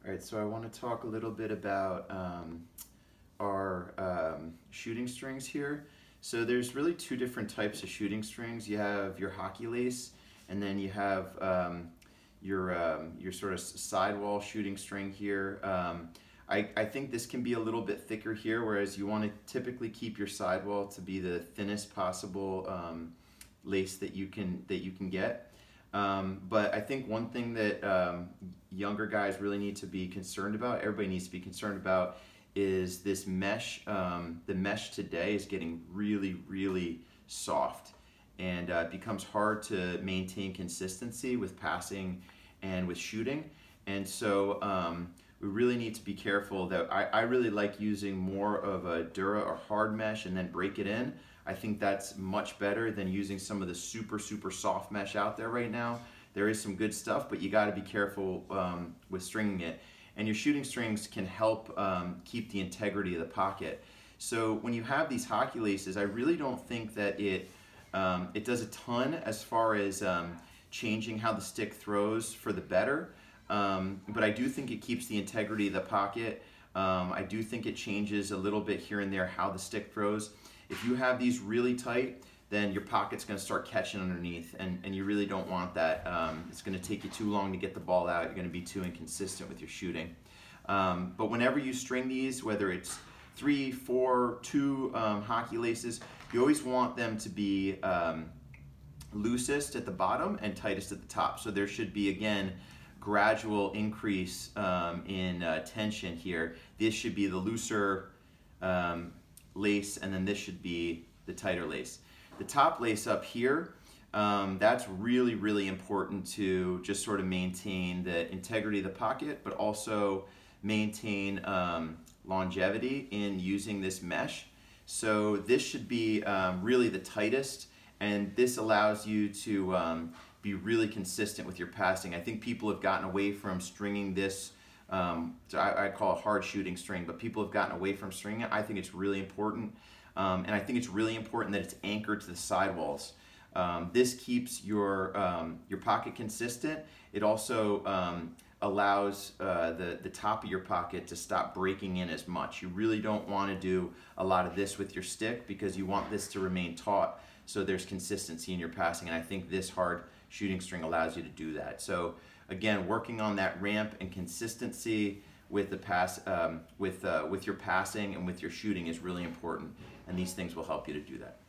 All right, so I want to talk a little bit about our shooting strings here. So there's really two different types of shooting strings. You have your hockey lace, and then you have your sort of sidewall shooting string here. I think this can be a little bit thicker here, whereas you want to typically keep your sidewall to be the thinnest possible lace that you can get. But I think one thing that younger guys really need to be concerned about, everybody needs to be concerned about, is this mesh. The mesh today is getting really soft, and it becomes hard to maintain consistency with passing and with shooting. And so we really need to be careful that I really like using more of a Dura or hard mesh and then break it in. I think that's much better than using some of the super soft mesh out there right now. There is some good stuff, but you got to be careful with stringing it. And your shooting strings can help keep the integrity of the pocket. So when you have these hockey laces, I really don't think that it does a ton as far as changing how the stick throws for the better. But I do think it keeps the integrity of the pocket. I do think it changes a little bit here and there how the stick throws. If you have these really tight, then your pocket's going to start catching underneath, and you really don't want that. It's going to take you too long to get the ball out. You're going to be too inconsistent with your shooting. But whenever you string these, whether it's 3, 4, 2 hockey laces, you always want them to be loosest at the bottom and tightest at the top. So there should be, again, gradual increase in tension here. This should be the looser lace, and then this should be the tighter lace. The top lace up here, that's really important to just sort of maintain the integrity of the pocket, but also maintain longevity in using this mesh. So this should be really the tightest, and this allows you to be really consistent with your passing. I think people have gotten away from stringing this. I call it hard shooting string, but people have gotten away from stringing it. I think it's really important, and I think it's really important that it's anchored to the sidewalls. This keeps your pocket consistent. It also allows the top of your pocket to stop breaking in as much. You really don't want to do a lot of this with your stick because you want this to remain taut, so there's consistency in your passing, and I think this hard shooting string allows you to do that. So again, working on that ramp and consistency with the pass, with your passing and with your shooting is really important, and these things will help you to do that.